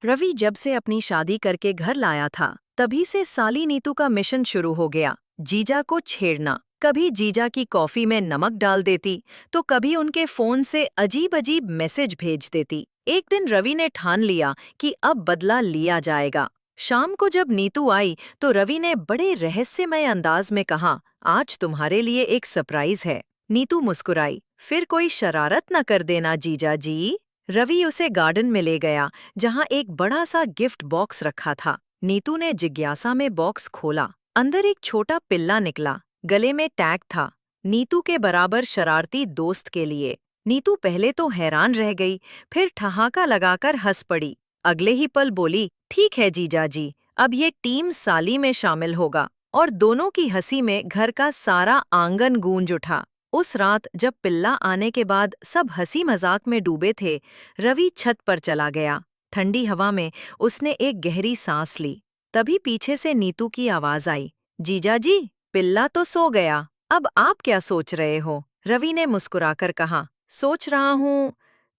रवि जब से अपनी शादी करके घर लाया था, तभी से साली नीतू का मिशन शुरू हो गया। जीजा को छेड़ना। कभी जीजा की कॉफी में नमक डाल देती, तो कभी उनके फोन से अजीब अजीब मैसेज भेज देती। एक दिन रवि ने ठान लिया कि अब बदला लिया जाएगा। शाम को जब नीतू आई, तो रवि ने बड़े रहस्यमय अंदाज में कहा, आज तुम्हारे लिए एक सरप्राइज है। नीतू मुस्कुराई, फिर कोई शरारत न कर देना जीजा जी। रवि उसे गार्डन में ले गया, जहां एक बड़ा सा गिफ्ट बॉक्स रखा था। नीतू ने जिज्ञासा में बॉक्स खोला। अंदर एक छोटा पिल्ला निकला। गले में टैग था, नीतू के बराबर शरारती दोस्त के लिए। नीतू पहले तो हैरान रह गई, फिर ठहाका लगाकर हंस पड़ी। अगले ही पल बोली, ठीक है जीजा जी, अब ये टीम साली में शामिल होगा। और दोनों की हंसी में घर का सारा आंगन गूंज उठा। उस रात जब पिल्ला आने के बाद सब हंसी मजाक में डूबे थे, रवि छत पर चला गया। ठंडी हवा में उसने एक गहरी सांस ली। तभी पीछे से नीतू की आवाज आई, जीजा जी, पिल्ला तो सो गया, अब आप क्या सोच रहे हो? रवि ने मुस्कुराकर कहा, सोच रहा हूँ,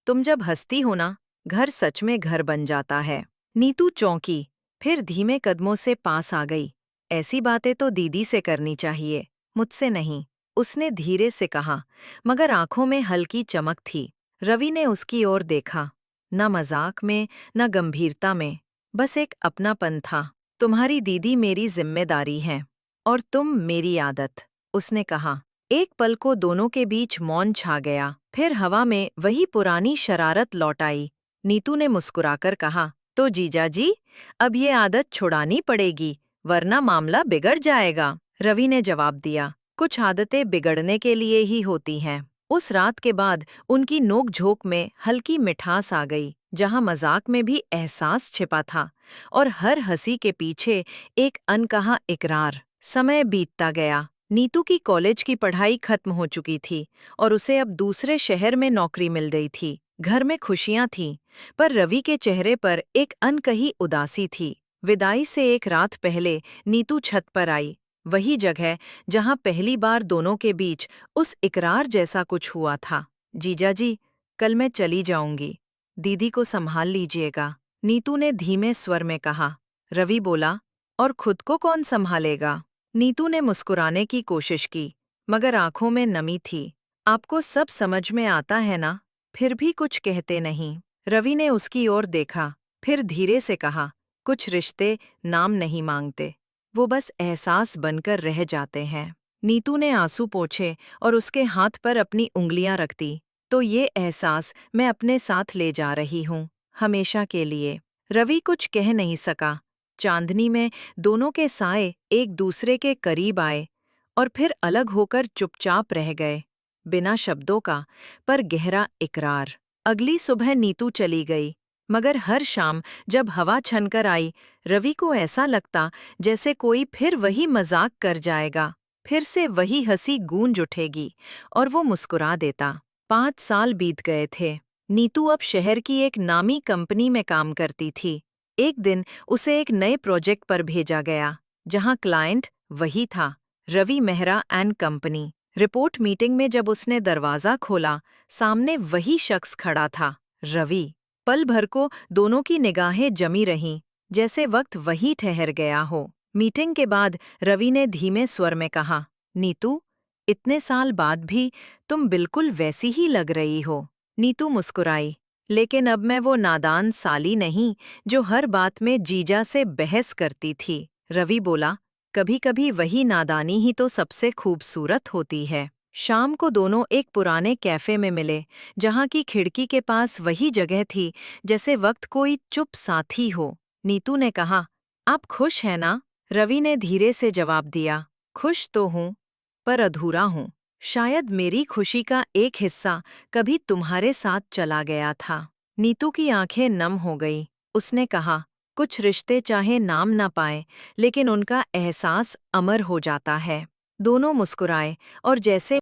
तुम जब हंसती हो ना, घर सच में घर बन जाता है। नीतू चौंकी, फिर धीमे कदमों से पास आ गई। ऐसी बातें तो दीदी से करनी चाहिए, मुझसे नहीं, उसने धीरे से कहा, मगर आंखों में हल्की चमक थी। रवि ने उसकी ओर देखा, न मजाक में न गंभीरता में, बस एक अपनापन था। तुम्हारी दीदी मेरी जिम्मेदारी है और तुम मेरी आदत, उसने कहा। एक पल को दोनों के बीच मौन छा गया, फिर हवा में वही पुरानी शरारत लौट आई। नीतू ने मुस्कुराकर कहा, तो जीजा जी, अब ये आदत छुड़ानी पड़ेगी, वरना मामला बिगड़ जाएगा। रवि ने जवाब दिया, कुछ आदतें बिगड़ने के लिए ही होती हैं। उस रात के बाद उनकी नोक-झोंक में हल्की मिठास आ गई, जहां मजाक में भी एहसास छिपा था और हर हंसी के पीछे एक अनकहा इकरार। समय बीतता गया। नीतू की कॉलेज की पढ़ाई खत्म हो चुकी थी और उसे अब दूसरे शहर में नौकरी मिल गई थी। घर में खुशियां थीं, पर रवि के चेहरे पर एक अनकही उदासी थी। विदाई से एक रात पहले नीतू छत पर आई, वही जगह जहां पहली बार दोनों के बीच उस इकरार जैसा कुछ हुआ था। जीजा जी, कल मैं चली जाऊंगी, दीदी को संभाल लीजिएगा, नीतू ने धीमे स्वर में कहा। रवि बोला, और खुद को कौन संभालेगा? नीतू ने मुस्कुराने की कोशिश की, मगर आंखों में नमी थी। आपको सब समझ में आता है ना? फिर भी कुछ कहते नहीं। रवि ने उसकी ओर देखा, फिर धीरे से कहा, कुछ रिश्ते नाम नहीं मांगते, वो बस एहसास बनकर रह जाते हैं। नीतू ने आंसू पोंछे और उसके हाथ पर अपनी उंगलियां रख दी। तो ये एहसास मैं अपने साथ ले जा रही हूँ, हमेशा के लिए। रवि कुछ कह नहीं सका। चांदनी में दोनों के साए एक दूसरे के करीब आए और फिर अलग होकर चुपचाप रह गए, बिना शब्दों का, पर गहरा इकरार। अगली सुबह नीतू चली गई, मगर हर शाम जब हवा छनकर आई, रवि को ऐसा लगता जैसे कोई फिर वही मजाक कर जाएगा, फिर से वही हंसी गूंज उठेगी और वो मुस्कुरा देता। 5 साल बीत गए थे। नीतू अब शहर की एक नामी कंपनी में काम करती थी। एक दिन उसे एक नए प्रोजेक्ट पर भेजा गया, जहां क्लाइंट वही था, Ravi Mehra and company. Report meeting में जब उसने दरवाजा खोला, सामने वही शख्स खड़ा था, रवि। पल भर को दोनों की निगाहें जमी रहीं, जैसे वक्त वही ठहर गया हो। मीटिंग के बाद रवि ने धीमे स्वर में कहा, नीतू, इतने साल बाद भी तुम बिल्कुल वैसी ही लग रही हो। नीतू मुस्कुराई, लेकिन अब मैं वो नादान साली नहीं जो हर बात में जीजा से बहस करती थी। रवि बोला, कभी कभी वही नादानी ही तो सबसे खूबसूरत होती है। शाम को दोनों एक पुराने कैफे में मिले, जहां की खिड़की के पास वही जगह थी, जैसे वक्त कोई चुप साथी हो। नीतू ने कहा, आप खुश हैं ना? रवि ने धीरे से जवाब दिया, खुश तो हूँ, पर अधूरा हूँ। शायद मेरी खुशी का एक हिस्सा कभी तुम्हारे साथ चला गया था। नीतू की आंखें नम हो गई। उसने कहा, कुछ रिश्ते चाहे नाम ना पाए, लेकिन उनका एहसास अमर हो जाता है। दोनों मुस्कुराए और जैसे